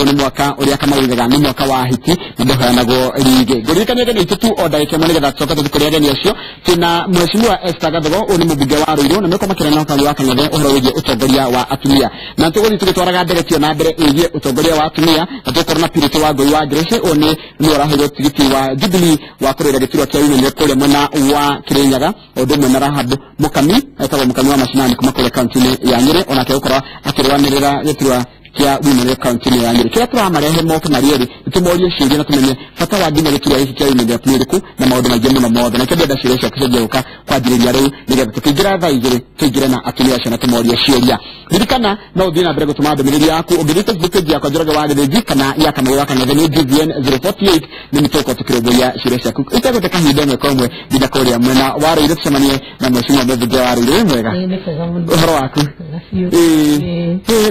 ni mwaka uria kama wigaga ni mwaka wa hiti ndohanago lige gurikanye gene itutu oda ke manega tsoka tukuri ageni acio tina mheshimiwa Esther Gathogo uni mubunge wa Ruiru na meko makira na kali wakanyage uhoro wige utongoria wa atumia na tuguri tugitwaraga mbere tio na mbere wige utongoria wa atumia na tukorona pirito wa Ngoi wa Grace oni ni orahiro tigiti wa Jubilee wa kurira gitirwa kia wine kule mwena wa Kirinyaga odo mwena Rahab Mukami etaba Mukami wa mashinani kuma kule county ya Nyeri ona ke ukora akirwanirira gitirwa kia wimere county ya Nyeri kila turamarehe moke marieri tumorie shiria na tumenye fata wa dine kile hiki kia wimere apniriku na maodo majemu na modo na kebeda shiresha kusegeuka kwa ajili ya leo nige tukigira thaigire tugira na atumia na tumorie shiria dirikana na udina brego tumado milili yako ubirite zike ya kwa joroga wa de kana ya kama waka na the GVN 048 ni mitoko tukiroboya shiresha ku itago takahideme komwe bidakori ya mwena waro ile tusemanie na mheshimiwa mbezo wa Ruiru mwega horo wako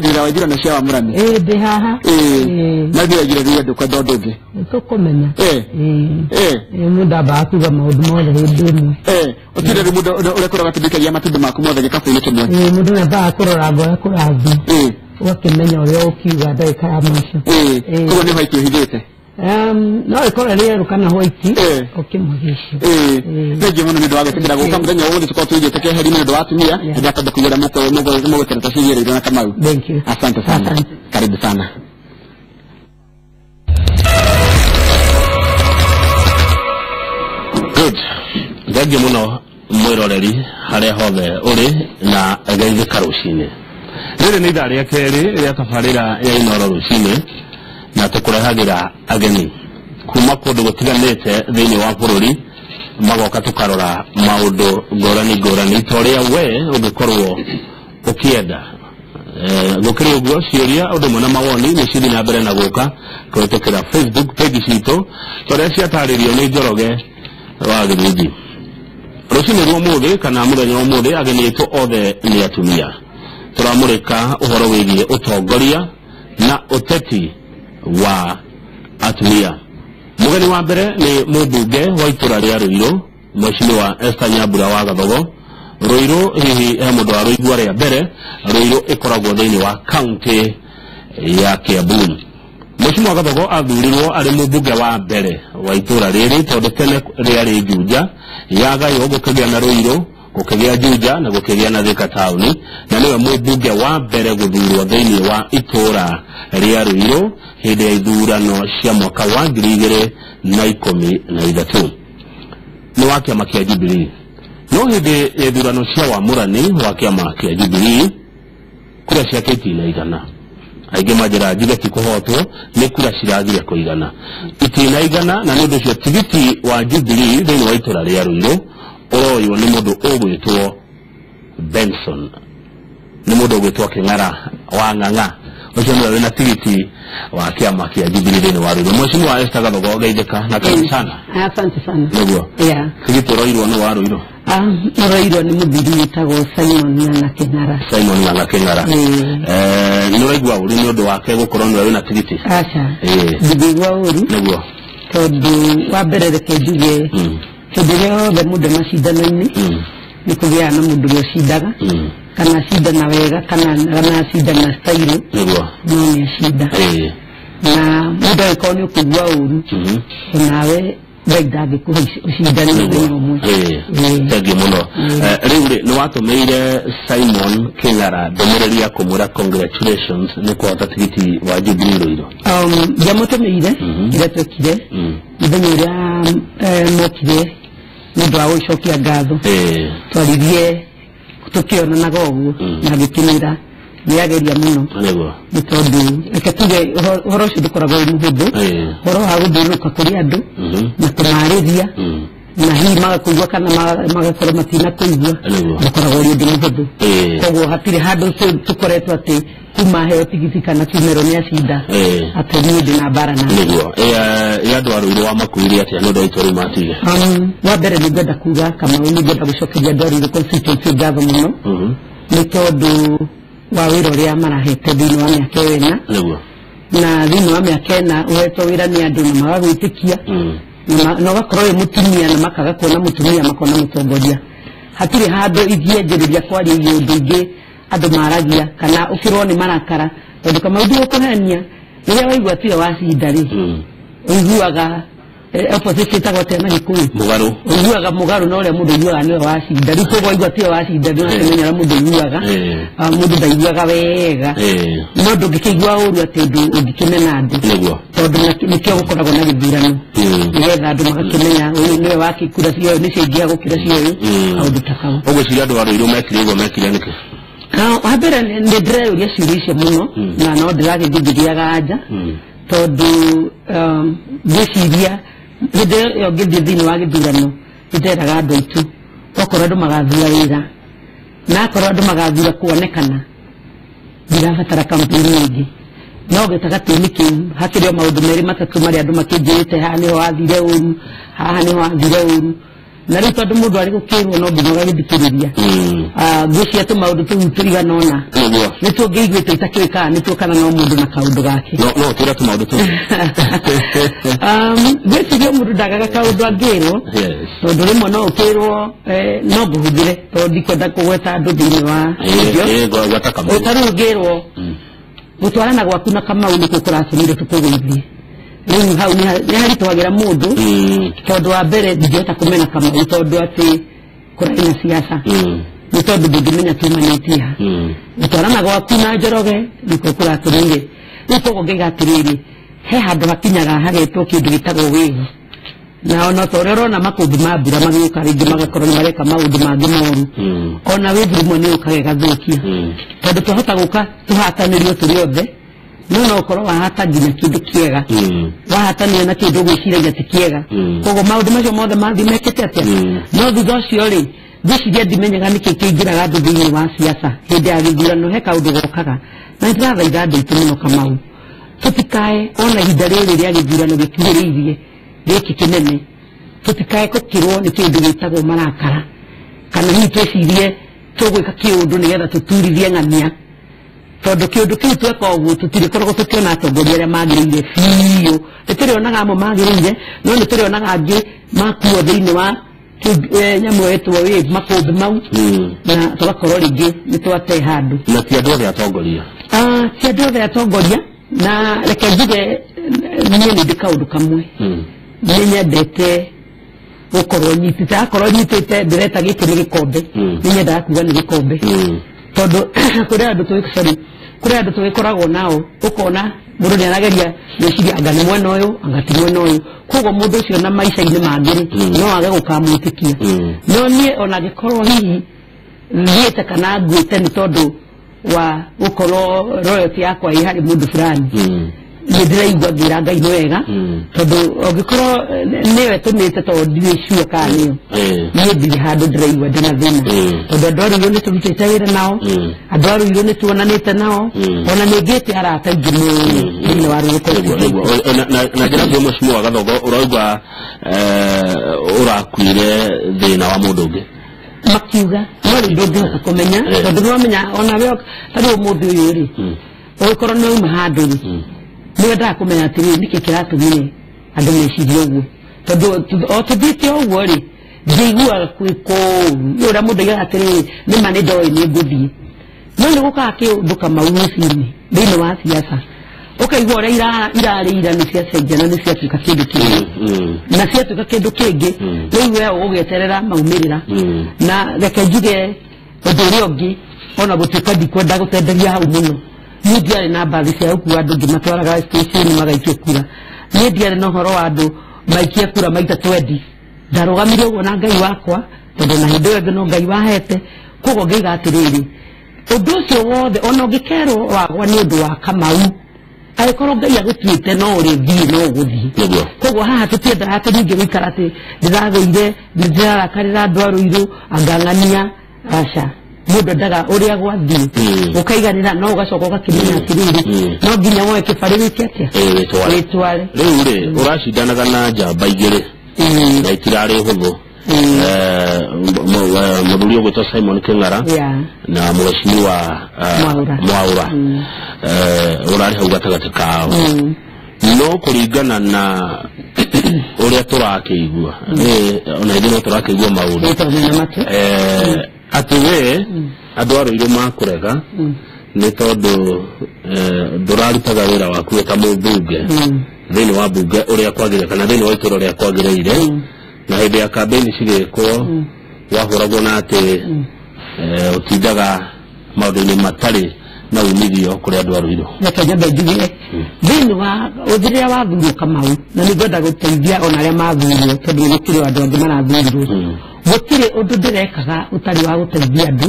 dira wajira na shawa murani dehaha nagira gira duka dodoge tokomenya muda ba kuga maudu mole hedemu otire muda urekora batibika ya matudu makumothe gikafu ile kimwe muda na ba kurora go kurazi wakimenya uyo ukiuga ndaika ya masho kuba ni haiti higete no ikora rero kana hoiti okimugisha nje hono ni doaga tindira go kamdenya wodi tukao tuje take heri ni doa tumia ndaka kugira muko tena tashiri ile kama thank you asante sana karibu sana good gaje muno mwiroreri hare hothe uri na gaize karucine rire ni ndari ya keri ya tafarira ya inoro rucine na tukurehagira ageni kuma kundu gutiganite thiini wa bururi magoka tukarora maundu ngorani toria we ungikorwo ukienda gukiri uguo ciuria undu mwana mawoni ni ciri na mbere na guka kuhitukira Facebook page citu toria ciataririo ni Njoroge wa Githunji rucini rwa muthi kana muthenya wa muthi ageni itu othe ni atumia turamurika uhoro wigie utongoria na uteti wa atumia. Mugeni wa mbere ni mubunge wa itura ria Ruiru mheshimiwa Esther Nyambura wa Gathogo. Ruiru hihi mundu wa Ruigwa ria mbere Ruiru ikoragwo thiini wa county ya Kiambu. Mheshimiwa Gathogo athurirwo ari mubunge wa mbere wa itura riri tondu tene riari Juja yagayo gukigia na Ruiru gukigia Juja na gukigia na Thika town na niwe mubunge wa mbere guthurwo thiini wa itura ria Ruiru hindi ya ithurano cia mwaka wa 2013 ni wa kiama kia Jubilee. No hindi ya ithurano cia wamurani wa kiama kia Jubilee kura cia itina igana aige majira jiga tikuhotwo ni kura ciragire kuigana itina igana na nundu cio tigiti wa Jubilee thiini wa itura ria Ruiru oroyo ni mundu ugwitwo Benson ni mundu ugwitwo King'ara wa Ng'ang'a ucio niwe wina tigiti wa kiama kia Jubilee thiini wa Ruiru. Mheshimiwa Esther Gathogo geithika na karibu sana. Asante sana. Niguo tigiti oroirwo ni wa Ruiru oroirwo ni muthiri witagwo Simon Ng'ang'a King'ara ni uraigua uri ni undu wake gukorwo niwe wina tigiti acha ndigwa uri niguo tondu wa mbere reke njuge kĩndĩrĩa othe mũndũ macindano-inĩ nĩ kũgĩa na mũndũ ũcindaga kana cindana wega kana cindana style no nĩ cinda na mũndũ agĩkorwo nĩ ũkũigua ũru nawe ndangĩkũhe ũcindani ũmwe thank you muno rĩu nĩ watũmĩire Simon King'ara ndũmĩrĩri ya kũmwĩra congratulations nĩ kũhota tigiti wa Jubilee Ruiru ndiamũtũmĩire ĩrĩa twekire mũthenya ũrĩa mokire nĩũndũ wa gũcokia ngatho twaririe tũkĩonanaga ũguo na gĩkinĩra nĩageria mũno nĩ tondũ reke tuge ũhoro ũcio ndũkoragwo wĩ mũhũthũ ũhoro wa gũthiũrũrũka kũrĩ andũ na kũmarĩria na hihi magakũigua kana magakorwo matinakũigua ndũkoragwo ũrĩ ũndũ mũhũthũ koguo hatirĩ handũ tũkoretwo atĩ kuma heo tigiti kana kiumĩrwo nĩ acinda atĩ niĩ ndĩ na mbara nawe nĩguo andũ a Ruiru wamakuire atĩa nĩ ũndũ wa itua rĩu matige wa mbere nĩ ngwenda kuga Kamau nĩ ngwenda gũcokeria andũ a Ruiru constituency ngatho mũno nĩ tondũ wa wĩra ũrĩa marahete thĩinĩ wa mĩaka ĩyo ĩna na thĩinĩ wa mĩaka ĩna ũhetwo wĩra nĩ andũ na magagwĩtĩkia na ũgakorwo wĩ mũtumia na makaga kuona mũtumia makona mũtongoria hatirĩ handũ ingĩenjĩrĩria kwaria ũndũ ingĩ andũ maragia kana ukirwo ni marakara tondu kama ndu ukuhenia Rĩrĩa waigua tiyo wacinda rĩ, ũiguaga opposition ĩtagwo na Gĩkũyũ. Mũgarũ. Ũiguaga mũgarũ na ũrĩa mũndũ aiguaga nĩwe wacinda. Rĩu koguo waigua tiyo wacinda nĩ ũkĩmenya mũndũ aiguaga. Mũndũ ndaiguaga wega. No ndũngĩkĩigua ũru atĩ ũngĩkĩmena andũ. Tondũ nĩkĩo gũkoragwo na gĩthurano. Nĩgetha andũ magakĩmenya ũyũ nĩwe wakĩkura cioyo nĩcio ingĩaga gũkira cioyo. Kaũndũ ta kau. Ũgwĩciria andũ a Rũirũ mekire ũguo mekire nĩkĩ? Wambere nĩ ndĩreyũria ciũria icio mũno na no ndĩragĩthiaga anja tondũ ngĩciria hĩndĩ ĩyo ngĩthiĩ thĩinĩ wa gĩthurano nĩnderaga andũ aitũ okorwo andũ magathura wĩra na akorwo andũ magathura kuonekana ndirabatara kampeni ĩngĩ no gĩtagatĩ-inĩ kĩu hakĩrĩ o maũndũ merĩ matatũ marĩa andũ makĩnjĩrĩte haha nĩho wathire ũru haha nĩho wathire ũru na rĩu tondũ mũndũ arĩ gũkĩrwo no nginya ũgagĩthikĩrĩria ngwĩciria tũmaũndũ tũu tũigana ũna nĩtuo ngĩiguĩte itakĩũĩkaga nĩtuo kana no mũndũ na kaũndũ gake no twĩra tũmaũndũ tũu ngwĩciria mũndũ ndagaga kaũndũ angĩrwo tondũ rĩmwe no ũkĩrwo no ngũhũthĩre tondũ ndikwenda kũgweta andũ thĩinĩ wa tarĩu ngĩrwo gũtwarana gwaku na Kamau nĩkuo kũratũmire tũkũgũithie rĩu hau nĩ haritũhagĩra mũndũ tondũ wa mbere ndingĩhota kũmena Kamau tondũ atĩ kũrarĩ na siasa nĩ tondũ ndingĩmenya tumanĩtie ha gũtwarana gwaku na Njoroge nĩkuo kũratũmire rĩu koguo ngaiga atĩrĩrĩ he handũ hakinyaga hagetwo kĩndũ gĩtagwo wĩra na ona ta ũrĩa ũrona makũmbĩ ma mbura magĩũka rĩngĩ magakorwo nĩ mareka maũndũ mangĩ moru ona wĩthuri mwe nĩ ũkaga ĩgathũkia tondũ twahota gũka tũhatanĩrio tũrĩ othe no ũkorwo wahata nginya kĩndũ kĩega wahatanĩria na kĩndũ gwĩciragia ti kĩega koguo maũndũ macio mothe mathiĩ mekĩte atĩa no thutha ũcio rĩ ngwĩciria ndimenyaga nĩkĩ kĩingĩraga andũ thĩinĩ wa siasa hĩndĩ ya gĩthurano he kaũndũ gokaga na nĩndĩrathaitha andũ aitũ mũno Kamau tũtikae ona ihinda rĩrĩ rĩa gĩthurano gĩkuhĩrĩirie gĩkĩ kĩnene tũtikae gũkĩrwo nĩ kĩndũ gĩtagwo marakara kana hihi twĩcirie tũgwĩka kĩũndũ nĩgetha tũturithie ng'ania tondũ kĩũndũ kĩu tweka ũguo tũtirĩkoragwo tũkĩona atongoria arĩa magĩrĩire biũ nĩtũrĩonaga amwe magĩrĩire no nĩtũrĩonaga angĩ makuo thĩinĩ wa nyamũ ĩtwo makũmbĩ mau na tũgakorwo rĩngĩ nĩtwate handũ na ti andũ othe atongoria ti andũ othe atongoria na reke njuge niĩ nĩndĩ kaũndũ kamwe nĩnyendete gũkorwo nyitĩte akorwo nyitĩte ndĩreta gĩkĩ nĩ gĩkombe nĩnyendaga kuga nĩ gĩkombe tondũ kũrĩ andũ tũgĩkoragwo nao ũkona mũndũ nĩarageria gwĩciria anga nĩ mwena ũyũ anga ti mwena ũyũ koguo mũndũ ũcio na maica-inĩ mangĩ no age gũkamwĩtĩkia no niĩ ona angĩkorwo hihi thiĩte kana nguĩte nĩ tondũ wa gũkorwo royalty yakwa ĩ harĩ mũndũ fulani nĩndĩraigua ngĩra Ngai nĩ wega tondũ ũngĩkorwo nĩwe tũmĩte tondũ ndiũĩ sure kana nĩyo niĩ ndirĩ handũ ndĩraigua ndĩna thĩna tondũ andũ a Rũirũ nĩtũrutĩte wĩra nao andũ a Rũirũ nĩtuonanĩte nao ona nĩngĩte arata aingĩ mũno thĩinĩ wa Rũirũ na njĩra nguo Mheshimiwa Gathongo ũrauga ũrakuire thĩna wa mũndũ ũngĩ makiuga no rĩu ndũngĩhota kũmenya tondũ nĩwamenya ona we tarĩ ũmũthĩ ũyũ rĩ ũgĩkorwo nĩ uma handũ rĩ nĩwendaga kũmenya atĩrĩrĩ nĩkĩ kĩratũmire andũ mecirie ũguo tondũ o tũthiĩte ũguo rĩ ndĩiguaga kwĩ kũũru nĩ ũrĩa mũndũ aigaga atĩrĩrĩ nĩma nĩndoĩ nĩngũthiĩ no nĩgũkaga kĩũndũ Kamau mũciĩ-inĩ thĩinĩ wa siasa ũkaigua ũrĩa irarĩ ira nĩ ciacenjia na nĩ ciatuĩka kĩndũ kĩngĩ na ciatuĩka kĩndũ kĩngĩ rĩu we ũgũgĩeterera maumĩrĩra na reke njuge ũndũ ũrĩa ũngĩ ona gũtuĩka ndikwenda gũtenderia hau mũno niĩ ndiarĩ na mbathi cia gũkua andũ ngĩmatwaraga station magaikia kura niĩ ndiarĩ na ũhoro wa andũ maikia kura maita 20 ndarũgamire ũguo na Ngai wakwa tondũ na hĩndĩ ĩyo ĩngĩ no Ngai wahete koguo ngĩiga atĩrĩrĩ ũndũ ũcio wothe ona ũngĩkerwo wagwa nĩ ũndũ wa Kamau agĩkorwo Ngai agũtuĩte no ũrĩthiĩ no ũgũthiĩ koguo haha tũtiendaga atĩ ningĩ gũikara atĩ ndĩrathũire ndĩrarakarĩra andũ a Rũirũ angang'ania aca mũndũ endaga ũrĩa gwathiĩ ũkaiganĩra no ũgacoka ũgakĩmenya atĩrĩrĩ no nginya woe kĩbarĩ wĩke atĩa wĩtware rĩu rĩ ũracindanaga na njamba igĩrĩ na itirarĩ hũthũ mũthuri ũgwĩtwo Simon Kĩng'ara na Mheshimiwa Mwaũra ũrarĩ hau gatagatĩ kao no kũringana na ũrĩa tũrakĩigua ona ithuĩ no tũrakĩigua maũndũ atĩ we andũ a Rũirũ makũrega nĩ tondũ ndũrarutaga wĩra waku ta mũmbunge thĩinĩ wa mbunge ũrĩa kwagĩrĩire kana thĩinĩ wa itũũra ũrĩa kwagĩrĩire na hĩndĩ ya kambĩini cigĩkwo wahũragwo na atĩ ũtindaga maũndũ-inĩ matarĩ na umithio kũrĩ andũ a Ruiru. Reke nyambe njugire thĩinĩ wa ũthĩrĩra wa Thurio Kamau na nĩngwenda gũteithia ona arĩa mathurirwo tondũ gũtirĩ andũ angĩ marathurirwo gũtirĩ ũndũ ndĩrekaga ũtarĩ wa gũteithia andũ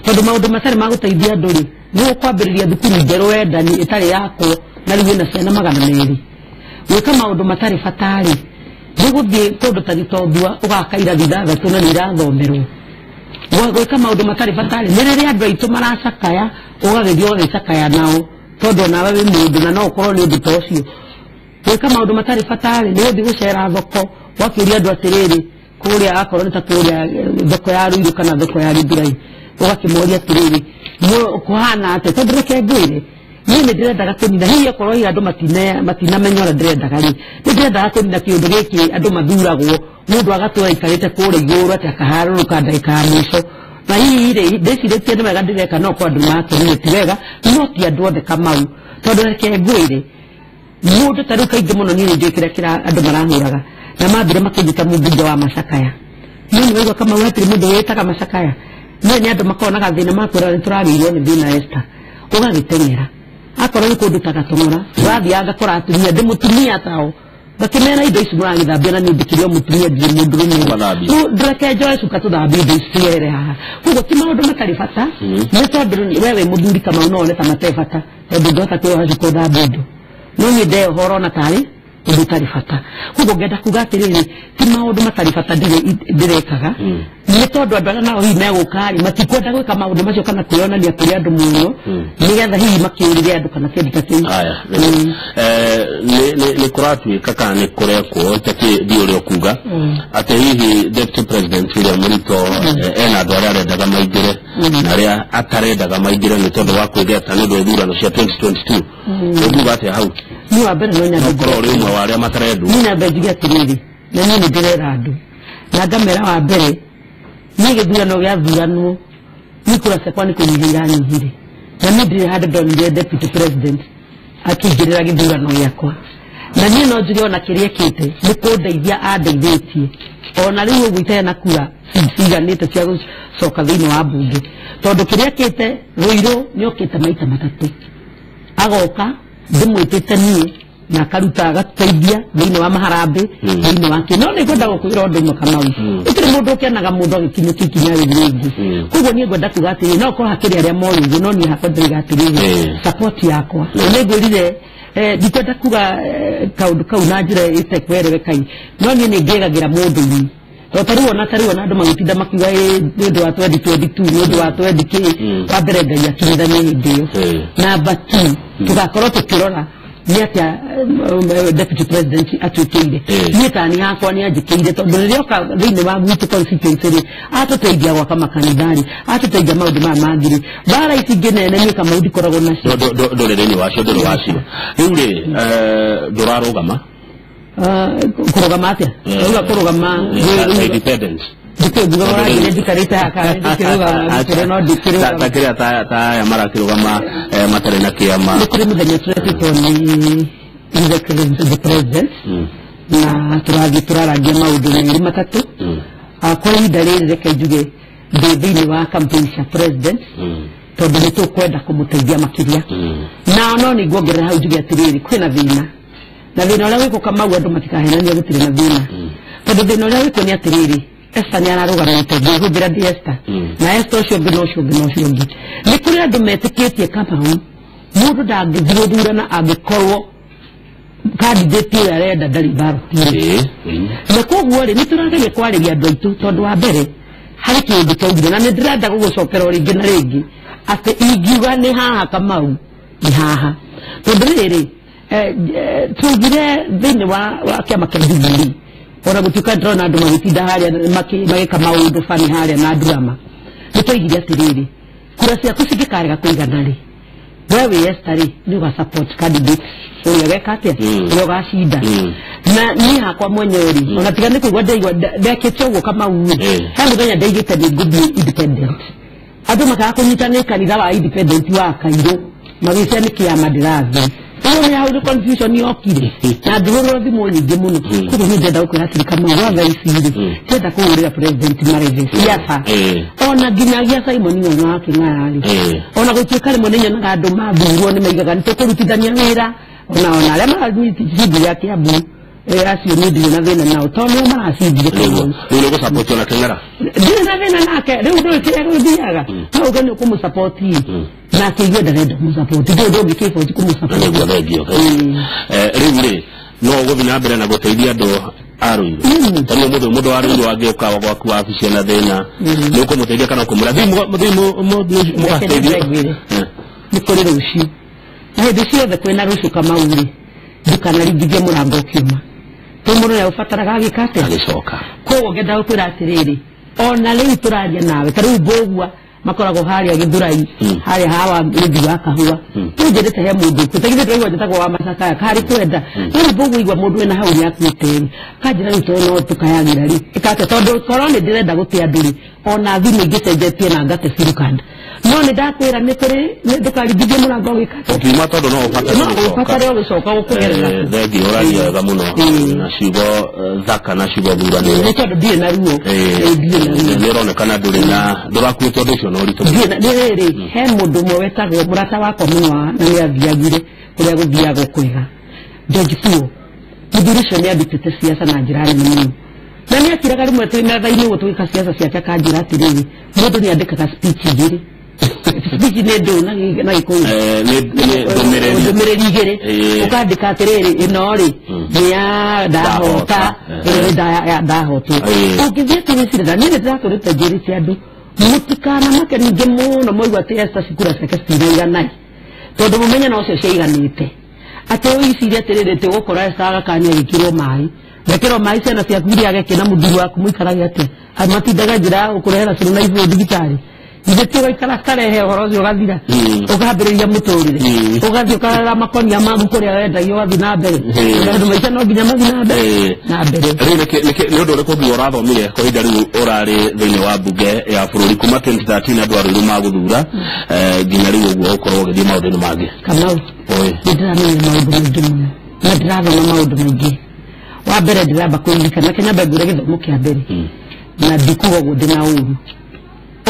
tondũ maũndũ matarĩ ma gũteithia andũ rĩ nĩ ũkwambĩrĩria thukuru njerũ wendani ĩtarĩ yakwo na rĩu ĩna ciana 200 gwĩka maũndũ matarĩ bata rĩ nĩ gũthiĩ kũndũ ta Gĩtonthua ũgaka irathi 6 na nĩ irathomerwo gwĩka maũndũ matarĩ bata rĩ nĩ rĩrĩa andũ aitũ maracakaya ũgagĩthiĩ ũgagĩcakaya nao tondũ nawe wĩ mũndũ na no ũkorwo nĩ ũndũ ta ũcio gwĩka maũndũ matarĩ bata rĩ nĩ gũthiĩ gũcera thoko wakĩũria andũ atĩrĩrĩ kũrĩa akorwo nĩ ta kũrĩa thoko ya Ruiru kana thoko ya Gĩthũrai ũgakĩmoria atĩrĩrĩ kũhana atĩa tondũ reke ngwĩre niĩ nĩ ndĩrendaga kũnina hihi akorwo andũ matinamenya ũrĩa ndĩrendaga rĩ nĩ ndĩrendaga kũnina kĩũndũ gĩkĩ andũ mathuragwo mũndũ agatũra aikarĩte kũrĩa igũrũ atĩ akaharũrũka ndagĩka ya mũico na hihi rĩ ndĩcirĩtie nĩ wega ndĩreka no kwa andũ makenire ti wega no ti andũ othe Kamau tondũ reke ngwĩre mũndũ ta rĩu kaingĩ mũno niĩ nĩnjũĩ kĩrĩa andũ marahũraga na mambire makĩnyita mũmbunge wa Macakaya niĩ nĩ waigua Kamau hatirĩ mũndũ wĩtaga Macakaya nĩ andũ makonaga thĩna makwĩra nĩ tũragĩirwo nĩ thĩna Esther ũgagĩteng'era akorwo nĩ kũndũ ta Gatũng'ũra ũrathiaga gakora atumia ndĩ mũtumia tao bakimena indo ici mũragĩthambia na nĩ ndĩkĩrĩo mũtumia ndĩ mũndũ rĩmwe ndũreke njoe cuka tũthambie indo ici ciere haha koguo ti maũndũ matarĩ bata nĩ tondũ wewe mũthuri Kamau no one ta matarĩ bata tondũ ndũhota kwĩyoha cuka ũthambie indo no niĩ ndeyohora ona tarĩ ũndũ ũtarĩ bata koguo ngenda kuga atĩrĩrĩ ti maũndũ matarĩ bata ndĩrekaga nĩ tondũ andũ arĩa nao hihi megũka rĩ matikwenda gwĩka maũndũ macio kana kwĩyonania kũrĩ andũ mũno nĩgetha hihi makĩũrĩre andũ kana kĩndũ ta kĩu nĩ kũratuĩka kana nĩ kũrekwo takĩ thiĩ ũrĩa ũkuga atĩ hihi deputy president William Ruto ena andũ arĩa arendaga maingĩre na arĩa atarendaga maingĩre nĩ tondũ wa kwĩgeta nĩ ũndũ wa ithurano cia 2022 ũkuga atĩa hau niĩ wa mbere no nyambe ũkorwo ũrĩ ũmwe wa arĩa matarendwo niĩ nyambe njuge atĩrĩrĩ na niĩ nĩ ndĩrera andũ na ngamera wa mbere niĩ gĩthurano gĩathuranwo niĩ kura ciakwa nĩ kũnyihia iranyihire na niĩ ndirĩ handũ ndonire deputy president akĩingĩrĩra gĩthurano gĩakwa na niĩ no njuge ona kĩrĩa ekĩte nĩ kũndeithia andeithĩtie ona rĩu ũguo itarĩ na kura ciganĩte cia gũcoka thĩinĩ wa mbunge tondũ kĩrĩa ekĩte Ruiru nĩ okĩte maita 3 agoka ndĩmwĩtĩte niĩ na akaruta agateithia thĩinĩ wa maharambĩ thĩinĩ wa kĩ no nĩ ngwenda gũkwĩra ũndũ ũmwe Kamau gũtirĩ mũndũ ũkenaga mũndũ agĩkinyũkia ikinya rĩu rĩngĩ koguo niĩ ngwenda kuga atĩrĩrĩ no korwo hakĩrĩ arĩa moĩ ũguo no niĩ hakwa ndĩrĩga atĩrĩrĩ support yakwa na nĩ ngwĩrire ndikwenda kuga kaũndũ kau na njĩra ĩtekwererekai no niĩ nĩ ngĩgagĩra mũndũ-inĩ tondũ tarĩu ona andũ magĩtinda makiuga nĩ ũndũ wa 2022 nĩ ũndũ wa 20 wa mbere Ngai akinyithanie hĩndĩ ĩyo namba 2 tũgakorwo tũkĩrora nĩ atĩa deputy president atuĩkĩire niĩ tani hakwa nĩ anjĩkĩire tondũ rĩrĩa oka thĩinĩ wa gwitũ constituency rĩ atũteithia gwaka makanitha rĩ atũteithia maũndũ maya mangĩ rĩ mbara ici ingĩ nene niĩ Kamau ndikoragwo nacio ndũrĩrĩ-inĩ wacio ndũrĩ wacio rĩu rĩ ndũrarũgama kũrũgama atĩa ũga kũrũgama independence ndikĩrũgama rĩrĩa ndikarĩte haka ndikĩrũgama no ndikĩrũgama ta kĩrĩa ta aya marakĩrũgama matarĩ na kĩama nĩ kũrĩ mũthenya tũretĩtwo nĩ the president na tũrathiĩ tũrarangia maũndũ merĩ 3 kwa ihinda rĩrĩ reke njuge ndĩ thĩinĩ wa campaign cia president tondũ nĩ tũkwenda kũmũteithia makĩria na no nĩ nguongerera hau njuge atĩrĩrĩ kwĩna thĩna na thĩna ũrĩa wĩkwo Kamau andũ matikahenania gũtirĩ na thĩna tondũ thĩna ũrĩa wĩkwo nĩ atĩrĩrĩ Esther nĩ ararũgamĩte ngĩhũthĩra ndĩ Esther na Esther ũcio ũngĩ na ũcio ũngĩ na ũcio ũngĩ nĩ kũrĩ andũ metĩkĩtie Kamau mũndũ ndangĩthurana angĩkorwo candidate ũrĩa arenda ndarĩ barũti na koguo rĩ nĩ tũrageria kwarĩria andũ aitũ tondũ wa mbere harĩ kĩũndũ kĩaugire na nĩ ndĩrenda gũgũcokera o rĩngĩ na rĩngĩ atĩ ingiuga nĩ haha Kamau nĩ haha tondũ rĩrĩ tugire thĩinĩ wa kĩama kĩa Jubilee ona gũtuĩka ndĩrona andũ magĩtinda harĩa magĩka maũndũ bani harĩa na drama nĩ twaigire atĩrĩrĩ kura ciaku cingĩkarega kũigana rĩ we wĩ Esther rĩ nĩ ũga support candidate ũrĩa weka atĩa ũrĩa ũgacinda na niĩ hakwa mwenyewe rĩ ona tiga nĩ kũigua ndekĩte ũguo Kamau he mũthenya ndaigĩte nĩ ngũthiĩ independent Atu makakunyitane kanitha wa independent wa Kairo magĩcia nĩ kĩama ndĩrathiĩ ũguo nĩ hau confusion yokire na ndũrũrwo thimũ nyingĩ mũno koguo nĩ ndenda gũkwĩra thirikari watha ici-rĩ ndĩrenda kũhũrĩra president marege siasa ona nginyagia Simon Ng'ong'o wa Kĩng'ara-rĩ ona gũtuĩka rĩmwe nĩ nyonaga andũ mathurwo nĩ maigaga nĩtũkũrutithania wĩra ona arĩa maracindire Kiambu acio nĩ ndirĩ na thĩna nao tondũ nĩo maracindire rĩu nĩ gũsapotio na Kĩng'ara ndirĩ na thĩna nake rĩu ndũĩ kĩrĩa gũthiaga no ũge nĩ ũkũmũsapoti na kĩigue ndarenda kũmũsapoti ndũĩ ndũngĩ kĩboti kũmũsapoti rĩu-rĩ no gũthiĩ na mbere na gũteithia andũ a Ruiru tondũ mũndũ wa Ruiru angĩũka gwaku wabici na thĩna nĩ ũkũmũteithia kana ũkũmwĩra mũgateithia nĩ kũrĩ rũciũ na hĩndĩ ciothe kwĩna rũciũ Kamau-rĩ ndukanaringithie mũrango ũkiuma mũndũ nĩ ũbataraga agĩka atĩa agĩcoka koguo ngenda gũkwĩra atĩrĩrĩ ona rĩu tũraria nawe ta rĩu Mbũgua makoragwo harĩa Gĩthũrai harĩa hawa rĩthi wa kahũa rĩu njendete he mũndũ gũtegithie ndĩraigua njĩtagwo wa Macakaya karĩ kwenda rĩu Mbũgua igua mũndũ wĩna hau nĩakuĩte-rĩ kanjĩra rĩu tondũ no tũkayagĩra rĩ ĩkate tondũ korwo nĩ ndĩrenda gũte andũ-rĩ ona thimũ ingĩcenjetie na ngate sirikanda no nĩ ndakwĩra nĩ kũrĩ ndũkaringithie mũrango ũgĩka ũkiuma tondũ no ũbatare ũgĩcoka gũkũgerera thengi ũraria wega mũno na ciugo thaka na ciugo thuranĩre nĩ tondũ ndirĩ na ruo nĩ ũronekana ndũrakuĩte ũndũ ũcio na ũritũ rĩrĩ he mũndũ ũmwe wetagwo mũrata wakwa mũno na nĩ athiagire kũrĩa gũthiagwo kwega George Thuo mũthuri ũcio nĩ andutĩte siasa na njĩra nene mũno na nĩ akiraga rĩmwe twĩ metha-inĩ ũguo tũgĩka siasa ciake akanjĩra atĩrĩrĩ mũndũ nĩ andĩkaga speech igĩrĩ speech nĩ ndũ na Gĩkũyũ ndũmĩrĩri igĩrĩ ũkandĩka atĩrĩrĩ ĩno-rĩ nĩ ya ndahota ndahotwo ũngĩthiĩ atĩrĩcirĩra niĩ nĩ ndĩratũrĩte njĩrĩte andũ mũtikanamake ningĩ mũno moigua atĩ Esther Cikura ciake citiraigana tondũ mũmenye no cio ciaiganĩte atĩ ũicirie atĩrĩrĩ atĩ ũgũkora Esther agakania gĩkĩrwo maĩ gekĩrwo maĩ ciana ciaku iria ageke na mũthuri waku mũikaragia atĩa matindaga njĩra ya gũkũrehera cũrũ na ibuũ thibitarĩ ithe ũgaikara karehe ũhoro ũcio ũgathira ũkambĩrĩria mũtũrĩre ũgathiĩ ũkarera makonia maku kũrĩa wendagia ũgathiĩ na mbere andũ maica no nginya mathiĩ na mbere rĩu nĩ ũndũ ũrĩkũ ũngĩ ũrathomire kwa ihinda rĩu ũrarĩ thĩinĩ wa mbunge ya bũrũri kuma 2013 andũ a Ruiru magũthura nginya rĩu ũguo ũkorwo ũgĩthiĩ maũndũ-inĩ mangĩ Kamau nĩ ndĩramenya maũndũ maingĩ mũno na ndĩrathoma maũndũ maingĩ wa mbere ndĩramba kũririkana Kenya mbere gĩthomo kĩa mbere na ndikuga ũguo ndĩ na ũru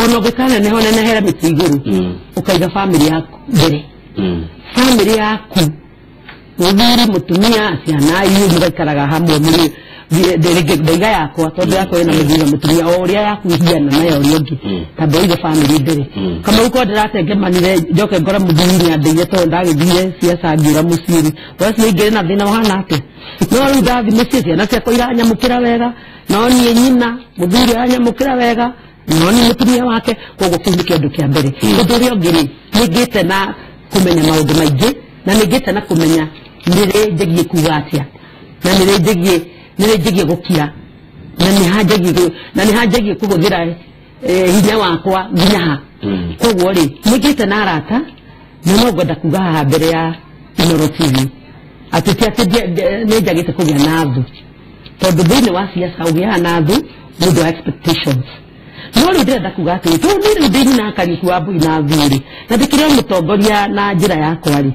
ono gĩkane neho nenehere mĩtĩ igũrũ ũkaiga family yaku mbere family yaku mũthuri mũtumia ciana inyuĩ mũgaikaraga hamwe mũrĩ ndaiga yakwa tondũ yakwa ĩna mũthuri na mũtumia o ũrĩa yaku hiana nayo ũrĩa ũngĩ tondũ ũige family mbere kama uko ndĩratengemanire njoke ngora mũthuri nĩ andeire tondũ ndagĩthire siasa ngĩra mũciĩ wacio ingĩrĩ na thĩna wahana atĩa no rĩu ndathi mũciĩ ciana ciakwa iranyamũkĩra wega no niĩ nyina mũthuri aranyamũkĩra wega no nĩ mũtumia wake koguo kĩu nĩ kĩndũ kĩa mbere ũndũ ũrĩa ũngĩ-rĩ nĩngĩte na kũmenya maũndũ maingĩ na nĩngĩte na kũmenya nĩrĩ njĩgiĩ kuga atĩa na nĩrĩ njĩgiĩ gũkira na nĩ hanjĩgiĩ kũhũthĩra hinya wakwa nginya ha koguo-rĩ nĩngĩte na arata na no ngwenda kuga haha mbere ya Inooro TV atĩ ti atĩ nĩ njagĩte kũgĩa na thũ tondũ thĩinĩ wa siasa ũgĩaga na thũ nĩ ũndũ wa expectations no rĩu ndĩrenda kuga atĩ tondũ niĩ rĩu ndĩni na Kariuki Wambui na thuri na ndĩkĩrĩ mũtongoria na njĩra yakwa-rĩ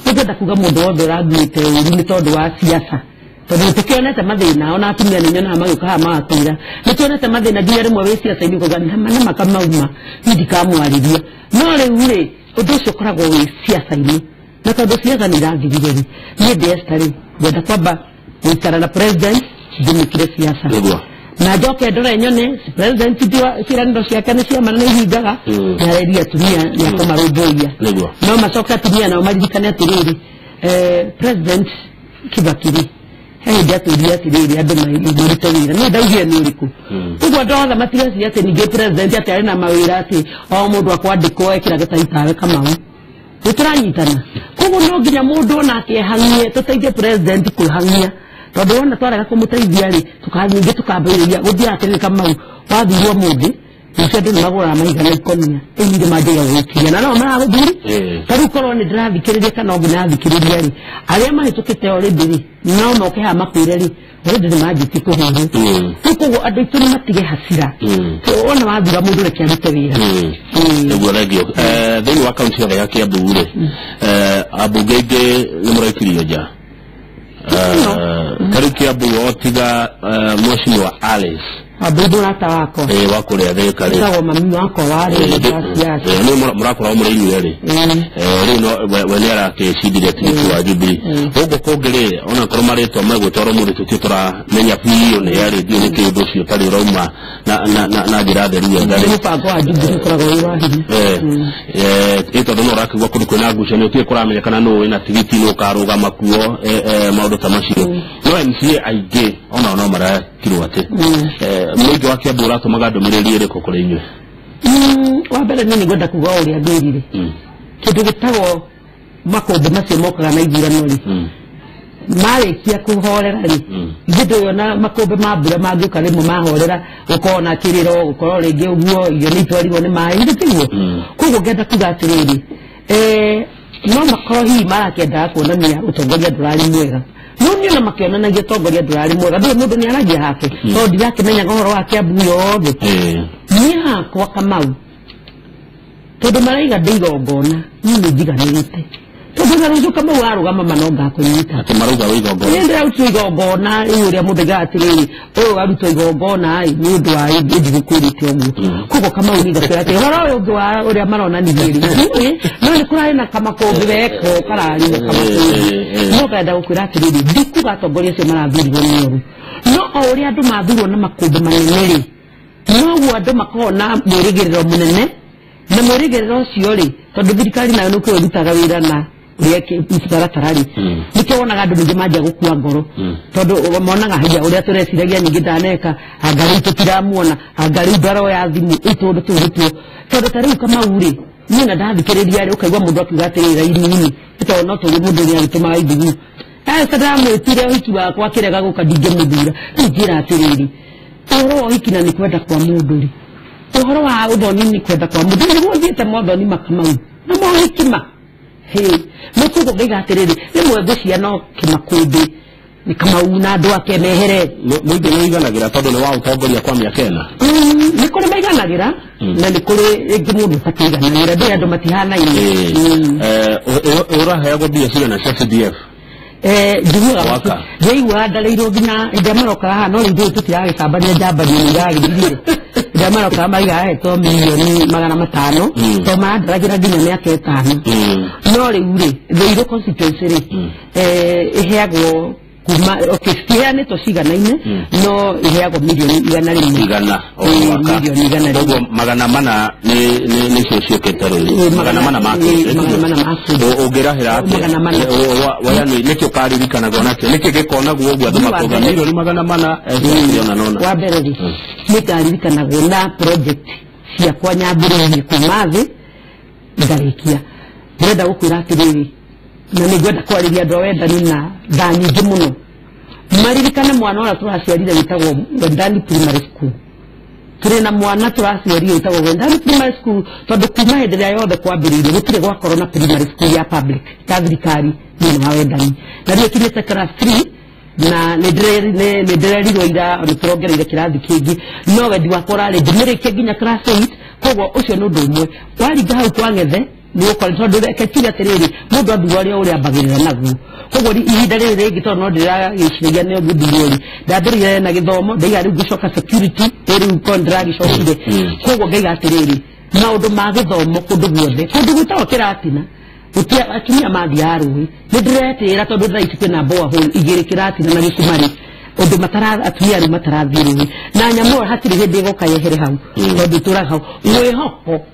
nĩngwenda kuga mũndũ wothe ũranguĩte ũru nĩ tondũ wa siasa tondũ nĩtũkĩonete mathĩna ona atumia nĩ nyonaga magĩũka haha magatwĩra nĩtuonete mathĩna nginya rĩmwe wĩ siasa-inĩ kuga nĩ makamauma ndikamwarĩria no rĩu-rĩ ũndũ ũcio ũkoragwo wĩ siasa-inĩ na tondũ siasa nĩ irangirire-rĩ niĩ ndĩ Esther-rĩ ngwenda kwamba gũikara na president ndĩmĩkire siasa na njoke ndore nyone president ciranĩro ciake nĩ ciamana nĩ ihingaga nĩareria atumia nĩakũmarũmbũiya no macoka atumia nao maririkane atĩrĩrĩ president Kibaki-rĩ he hĩndĩ atwĩrire atĩrĩrĩ andũ marute wĩra no ndaugire nĩ ũrĩkũ ũguo ndothe matigeciria atĩ ningĩ president atĩ arĩ na mawĩra atĩ o mũndũ akwandĩkwo ekĩrage taitawe Kamau nĩtũranyitana koguo no nginya mũndũ onake ehang'ie tũteithie president kwĩhang'ia tondũ wona twarega kũmũteithia-rĩ ningĩ tukambĩrĩria gũthiĩ atĩrĩrĩ Kamau wathurwo mũndĩ Usiadu ni magura maigana ikonia Ndi majiga wiki na no mara buri Taru korone drive kiriri kana ogina kiriri ali Alema ni tukite already no moke ha makwireri Already maji tiko huru Tuko adituni matige hasira Ona mabira mundu le kiamite wira Ego regio Deni waka usiaga yake ya buure Abugege Nemuraikiri ja Karuki abu otiga Mwashi wa Alice Abudu nata wako wako le adhe kare Sawa mami wako wale Murako la umre inu yari Wenera ke shidire tinifu wa jubili Ogo kogele Ona koromare to mego toro muri tukitura Menya piyo ne yari Diyo nike udoshi yotari rauma Na jirade riya gare Mupa kwa jubili kura kwa wahidi Ito dono raki wakuru kuna gusha Nyotie kura amenye kana no Ina tigiti no karuga makuo Maudo tamashio No MCA aige Ona mara kilo wate Mwege waki ya burato magado mireliere kokole inyo Wabele nini goda kugauri ya gwerire Kitu gitago Mako demasi moka gana igira nori Mare kia kuhorera li Gido yona mako be mabura magyo karimu mahorera Uko na kiriro uko lege uguo Yonito wali wane maa Hidi tiwo Kugo geda kugatiriri No makoro hii mara kia dako Nania utongoja durali mwega Nuni na makiona na getogoria durali mwega Dua mudu ni alaji hake So diake menya gohoro wake abu yobe Nia kwa kamau Todo maraiga deiga ogona Nini jiga nilite Todo naruzu kama waru gama manoga kunyita Ati maruga wiga ogona Nende autu iga ogona Iuri ya mudiga atiriri Aruto iga ogona Nudu wa idi kukuri tiomu Kuko kama uniga kirate Horo yogu wa uri ya marona nigiri Nani kura ina kama kogireko Karari kama kogiri Noga ya dago kura atiriri Diku gato gori se mara viri wani yoru No ori adu madhuru na makubi maneneri No wadu mako na mwirigiriro munene Na mwirigiriro siori Todo birikari na nuko yudutaga wirana Uriake msitara tarari Nike wana gadu mjimaja kukua ngoro Todo mwana hija uria tore siragia nyigita aneka Agari tutiramuona Agari udaro ya azimu Ito odo tuhutuo Todo tariu kama uri Nina dahabi keredi yari Uka iwa mudu wakigate iraini Ito onoto uri mudu ni alituma ibugu Sadamu etire hiki wa kwa kire gago kadije mudura Nijira atiriri Uhoro wa hiki na nikweda kwa muduri Uhoro wa udoni nikweda kwa muduri Mwajete mwodoni makamau Na mwa hikima Nukugo gaiga atiriri Nimwegesi ya no kimakubi Ni kama unado wake mehere Mwige mwiga nagira Todo ni wao utogoli ya kwa miakena Nikore maiga nagira Na nikore Gimudu patiga nagira Dea do matihana ini Ura hayago biya sile na CDF Jumura waka Jei wada leiro gina Jamaro kaha no lindu tutiyage Sabani jabani nigari bidire Jamaro kaha maiga to milioni magana matano To maadra gira gina miake tano No leure Leiro constituency Iheago Kuma Okestiane to siga naine No iheago milioni igana limu Igana Milioni igana limu Ogo magana mana Ni sosio ketaro Magana mana maki Magana mana maki Ogera hera ate Magana mana Wayani Neki okari wika na gonate Neki kekona guogu Aduma koga milioni magana mana Wabereri Neki wika na gona project Sia kwa nyaburi Kumazi Ngarikia Breda uku irakiriri Na nigweda kwa lidia doweda nina Dani jimuno Maririkana mwana ora turasiarire witago Wendani primary school Turena mwana turasiarire witago Wendani primary school Todo kuma hedera yode kwa biriri Wutire kwa corona primary school ya public Kagrikari Nino hawendani Na rio kinete kara 3 Na nedereri roida Niprogera ila kirazi kegi No wedi wakorale Jimere kegi nya kara 8 Kogo usio nudu umwe Wali gahu kwa ngeze Niyo kwa nitodo kechira tereri Mudu aduwari ule abagirira nagu Kogo ihidari regi tono dira Yishinigia neo guduwari Dadiri ya na githomo Dei ari gushoka security Eri ukondragi shokide Kogo geiga tereri Na udo magithomo kuduwode Kuduwita wakira atina Utia atumia maadi aruwe Nidrete ira todo dira isike na boa hole Igere kiratina na gisumari Odo matara atumia ari matara viruwe Na nyamua hatiri hedego kaya here hau Odo tura hau Uwe hopo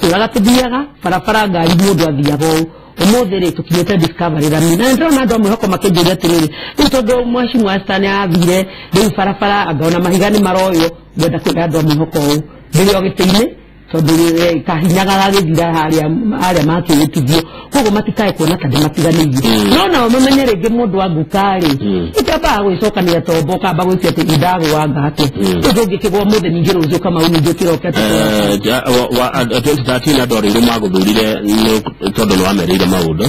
Turaga tubiaga Parapara gari mudu agiago Umodhere tukinyete discovery Rami na ndro na domu hoko makejo ya tiriri Utodo mwashi mwastane avire Dei parapara agaona mahigani maroyo Gweda kuda domu hoko Dili ogete ine So dili kahinyaga lage zira Haria maki utubio kogo matikae kuona kade matiganiye nona wamenye rege mundu wa ngukari itaba gwicoka ni atomboka ba gwiti ati idago wanga ate udoge kigwa muthe ningiro uzo kama uni ngikiroka wa 2013 adori ruma guthurire tondu no amerire maundu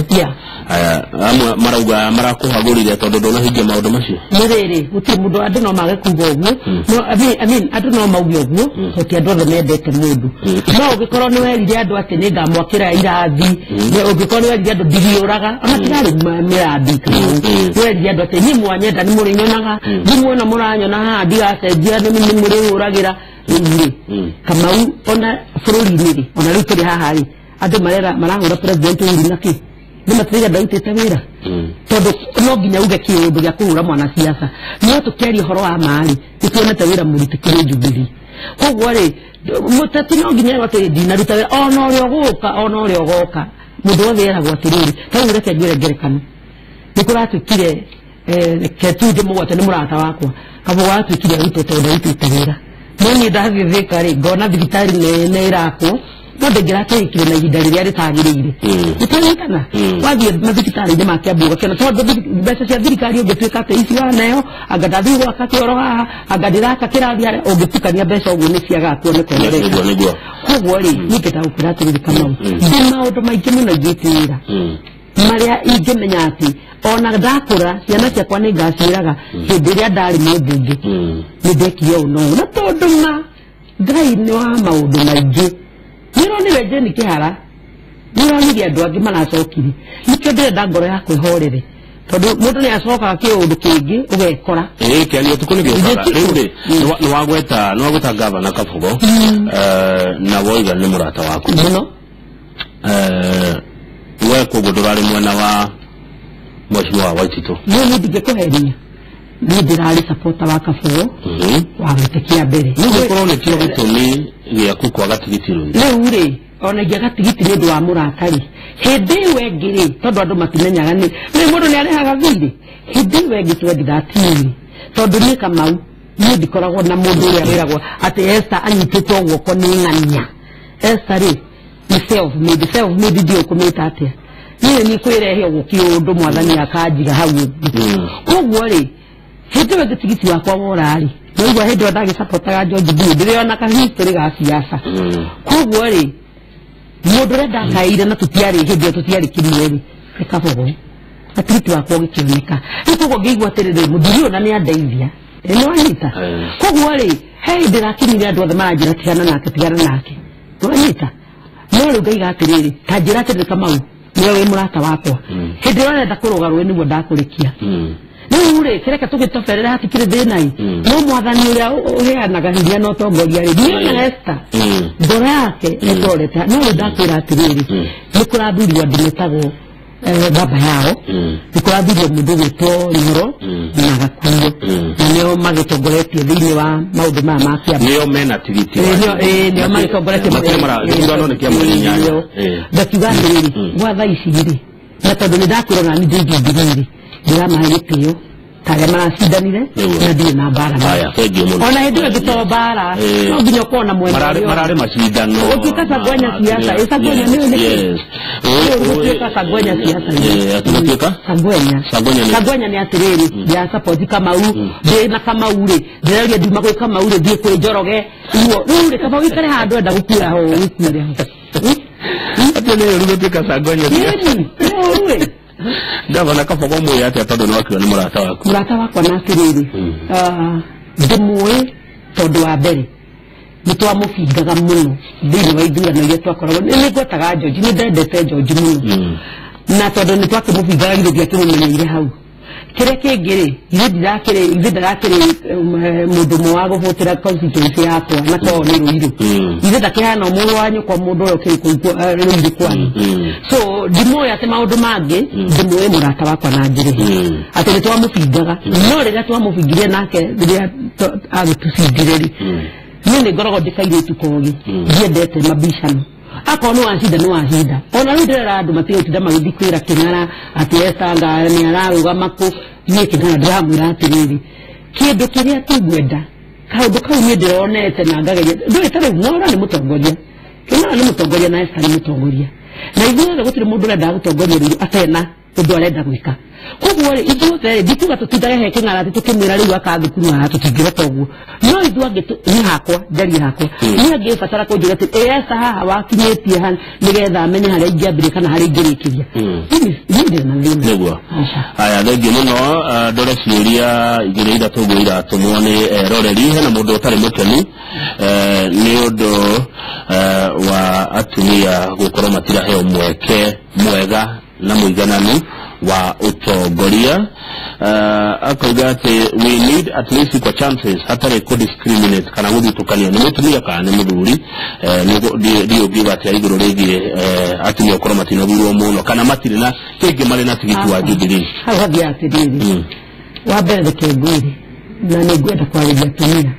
amwe marauga marakuhagurire tondu ndona hinge maundu macio murere guti mundu andu no mage kuga uguo no amin andu no mauge uguo hoti andu othe mendete mundu no ugikorwo ni werire andu ati ni ngamwakira irathi ne ugikorwo ni werire andu ndigiuraga ona tirari mirathi kana werire andu ati ni mwanyenda ni muri nyonaga ni muona muranyona ha ndigacenjia ni muri uragira Kamau ona fururi niri ona riu turi haha ri andu marahura president uri naki ni matriga ndautete wira tondu no nginya uge kiundu gya kuhura mwana siasa no tukiaria horo wa mari tutionete wira muritikire Jubilee koguo ri mutati no nginya wate dinaruta wira ona uri ogoka mundu wothe eragwo atiriri tau reke njire ngerekano nikuratukire ketuje mugwate ni murata wakwa kabo watukire rutete ndautete wira noni ndathithika ri ngona thibitari nene irako no ndengirateikire na ihinda riria ritagirire itanikana wathie mathibitari-inĩ ma Kiambu ũgakĩona tondũ mbeca cia thirikari ũngĩtuĩka atĩ ici waneo anga ndathiĩ gwaka kĩoro haha anga ndĩraka kĩrathi harĩa ũngĩtukania mbeca ũguo nĩ ciagaga kuonekonereka koguo rĩ niĩ ngĩtagũkwĩra atĩrĩrĩ Kamau ndĩ maũndũ maingĩ mũno ingĩtĩĩra maria ingĩmenya atĩ ona ndakũra ciana ciakwa nĩ ngaciĩraga hĩndĩ ĩrĩa ndarĩ mũmbunge nĩ ndekire ũũ na ũũ na tondũ Ngai nĩ wa maũndũ maingĩ nĩronire Jane Kĩhara nĩronire andũ angĩ maracokire nĩkĩo ndĩrenda ngoro ya kwĩhorere tondu mundu ni acokaga kiundu kingi ugekora kiani utuko ni giokaga rĩu ni wagweta gavana Kabogo na woiga ni murata waku muno we kogo ndurari mwena wa Mheshimiwa Waititu ni ndingekuheria ni ndirari supporter wa Kabogo wa gĩtekia mbere nĩgũkorwo nĩ kĩo gĩtũmi gĩaku kwaga tigiti rĩu rĩ ona ingĩaga tigiti nĩ ũndũ wa mũrakari hĩndĩ ĩyo ĩngĩ rĩ tondũ andũ matimenyaga nĩ mũndũ nĩ arehaga thirĩ hĩndĩ ĩyo ĩngĩ 2013 tondũ niĩ Kamau niĩ ndikoragwo na mũndũ ũrĩa wĩragwo atĩ Esther anyitĩtwo guoko nĩ ng'ania Esther rĩ nĩ self made ndiũkũmĩta atĩa niĩ nĩ kwĩrehe ũguo kĩũndũ mwathani akanjiga hau koguo rĩ hĩndĩ ĩyo tigiti wakwa wora rĩ nĩguo hĩndĩ ĩyo ndagĩsapotaga George Bush ndĩrĩona kahistory ga siasa koguo rĩ mundu renda kaire na tutiari hĩndĩ tutiari kimweri Kabogo atriti wakwa gĩkĩoneka koguo ngĩigua atĩrĩrĩ mũthuri ona nĩ andeithia nĩ wanyita koguo rĩ he ndĩrakinyire andũ othe maranjĩra tigana nake wanyita no rĩu ngaiga atĩrĩrĩ ta njĩra atĩrĩrĩ Kamau nĩwe wĩ mũrata wakwa hĩndĩ ĩyo ũrenda kũrũga rũĩ nĩguo ndakũrĩkia rĩu rĩ kĩreke tũgĩtoberera hatikĩrĩ thĩna-ĩ no mwathani ũrĩa ũheanaga hinya na ũtongoria rĩ niona Esther ngoro yake ĩndorete no rĩu ndakwĩra atĩrĩrĩ nĩ kũrathurirwo andũ metagwo baba yao nĩ kũrathurirwo mũndũ gwĩtwo Nyoro na Gakuo na nĩo magĩtongoretie thĩinĩ wa maũndũ maya ma Kiambu nĩo mena tigiti nĩo magĩtongoretie ndakiuga atĩrĩrĩ gwa thaa ici rĩ na tondũ nĩ ndakwĩra ona nĩ ndĩngĩthirĩrĩ ndĩramahe gĩtĩo tarĩa maracindanire na ndirĩ na mbara ona hĩndĩ ĩyo ngĩtoo mbara no nginya ũkorwo na mwena mararĩ macindano ũtuĩka Sangwenya siasa Sangwenya nĩyo ũtuĩka Sangwenya siasa Sangwenya nĩ atĩrĩrĩ ya support Kamau ndĩ na Kamau rĩ ndĩreria ndiuma gwĩ Kamau rĩ thiĩ kwĩ Njoroge rĩu rĩ Kamau ikare handũ enda gũkuĩra ho gũkuĩre ho atĩ nĩ ũgũtuĩka Sangwenya rĩ Gavana Kabogo mwe ati atondo no akiwa ni murata waku murata wakwa na atiriri ndimwe tondu wa mbere nitwamũbingaga mũno thĩinĩ wa ithurano iria twakoragwo nĩ ngwetaga George nĩ ndendete George mũno na tondu nitwakĩmũbingaga githĩ ndiakĩmũmenyeire hau kĩrĩa kĩngĩ rĩ ithe ndarakĩrĩ mũndũ ũmwe wa gũbũtĩra constituency yakwa na kwao nĩ Ruiru ithe ndakĩhana ũmwe wa nyũkwa mũndũ ũrĩa ũkĩrĩ Ruiru kwanyu so ndimoya atĩ maũndũ mangĩ ndĩmũĩ mũrata wakwa na njĩrĩ atĩ nĩtwamũbingaga no rĩrĩa twamũbingirie nake rĩrĩa agĩtũcindire rĩ niĩ nĩ ngoragwo ndĩkairĩtu kogĩ ndiendete mabicano akorwo nĩ wacinda ona rĩu ndĩrera andũ matigũtinda magĩthiĩ kwĩra Kĩng'ara atĩ Esther nĩ ararũgama kũ niĩ Kĩng'ara ndĩramwĩra atĩrĩrĩ kĩndũ kĩrĩa tũngwenda kaũndũ kau niĩ ndĩronete na ngageria ndũĩ ta rĩu Mwaũra nĩ mũtongoria Kĩng'ara nĩ mũtongoria na Esther nĩ mũtongoria na ithuothe gũtirĩ mũndũ ũrenda gũtongoria Ruiru atena ũndũ arenda gwĩka koguo rĩ ithuothe ndikuga tũtindage he kĩng'ara atĩ tũkĩmwĩra rĩu akathukuru haha tũtingĩhota ũguo no ithuangĩ nĩ hakwa njari hakwa niĩ angĩbatara kũnjĩra atĩ esa haha wakinyĩtie ha nĩgetha amenye harĩa ingĩambĩrĩria kana harĩa ingĩrĩkĩria ndĩ na thĩna nĩguo aya thengiũ mũno ndore ciũria igĩrĩ ithatũ ũguo iratũmwo nĩ roreri hena mũndũ ũtarĩ mũkenu nĩ ũndũ wa atumia gũkorwo matiraheo mweke mwega na mũigananu wa utongoria akauga atĩ we need at least equal chances hatarĩ kũdiscriminate kana gũthutũkania nĩ mũtumia kana nĩ mũthuri ndio ũngiuga atĩ igũrũ rĩgiĩ atumia gũkorwo matinathurwo mũno kana matirĩ na kĩngĩ marĩ na tigiti wa Jubilee hau hathia atĩrĩrĩ wa mbere reke ngwĩre na nĩ ngwenda kwarĩria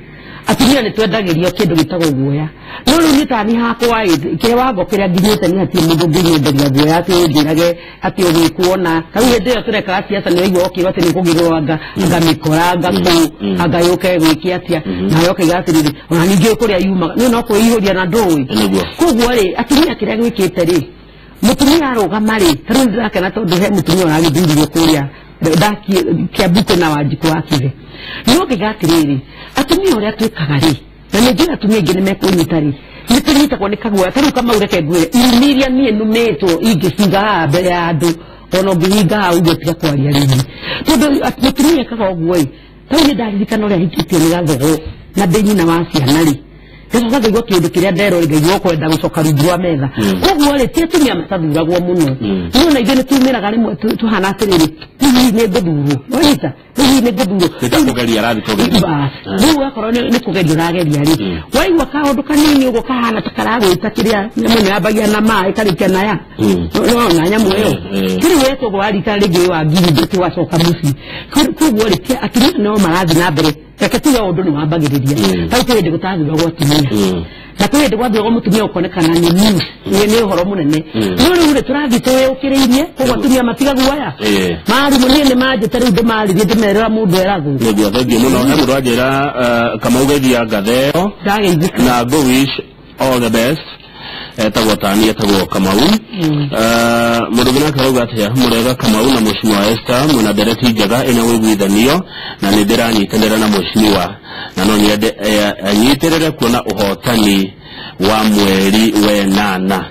atumia nĩ twendagĩrio kĩndũ gĩtagwo guoya no rĩu nĩ tani hakwa kĩrĩa wango kĩrĩa nginyĩte nĩ hatirĩ mũndũ ngĩnyenderia guoya atĩ ũnjĩrage atĩ ũgĩkuona rĩu hĩndĩ ĩyo tũrekaga ciaca nĩ waigua ũkiuga atĩ nĩ kũgĩrwo ngamĩkora anga yũke gwĩke atĩa na yoke iga atĩrĩrĩ ona ningĩ kũrĩa yumaga nĩ no kwĩihũria na ndũĩ koguo rĩ atumia kĩrĩa gwĩkĩte rĩ mũtumia arũgama rĩ tarĩu ndĩrakena tondũ he mũtumia ũragĩthuririo kũrĩa Kiambu na Wanjiku wakive no gĩgatĩrĩrĩ atumia ũrĩa twĩkaga rĩ na nĩ njĩra atumia aingĩ nĩ mekũnyita rĩ nĩ tũnyitagwo nĩ kaguoya tarĩu Kamau reke ngwĩre iria niĩ numĩtwo ingĩciga haha mbere ya andũ ona ũngĩhinga haha uge tiga kwaria rĩngĩ tondũ mũtumia ekaga ũguo ĩ tarĩu nĩ ndaririkana ũrĩa ahikĩtio nĩ Gathogo na ndĩ nyina wa ciana rĩ Gacoka ngaigua kĩndũ kĩrĩa nderwo ngaigua kwenda gũcoka rungu rwa metha koguo rĩ ti atumia matathuragwo mũno no na ithuĩ nĩ tumĩraga rĩmwe tuhana atĩrĩrĩ hihi nĩ ngũthurwo wanyita hihi nĩ ngũthurwo kũgeria arathi kũgeria rĩu akorwo nĩ kũgeria ũrageria rĩ waigua kaũndũ kanini ũguo kahana ta karagwĩta kĩrĩa nyamũ nĩ yambagia na maĩ karĩkia naya na nyamũ ĩyo kĩrĩ wetwo warita rĩngĩ wa ngiri ndĩtĩ wacoka mũciĩ koguo rĩ atumia no marathiĩ na mbere reke tuge ũndũ nĩ wambagĩrĩria hau kwĩ hĩndĩ gũtathuragwo atumia na kwĩ hĩndĩ gwathuragwo mũtumia ũkonekana nĩ ũhoro mũnene no rĩu rĩ tũrathiĩ twĩũkĩrĩirie koguo atumia matiga guoya marimũ niĩ nĩ manjĩte rĩu ndĩmaririe ndĩmerĩra mũndũ eragwo nĩguo thengiũ mũno he mũndũ anjĩra Kamau geithia ngatheo na go wish all the best etagwo tani etagwo Kamau mũndũ ũngĩ nake arauga atĩa mũrega Kamau na Mheshimiwa Esther mwĩna ndereti njega ĩna wĩiguithanio na nĩ ndĩranyitanĩra na Mheshimiwa na no nyende anyitĩrĩre kuona ũhotani wa mweri wenana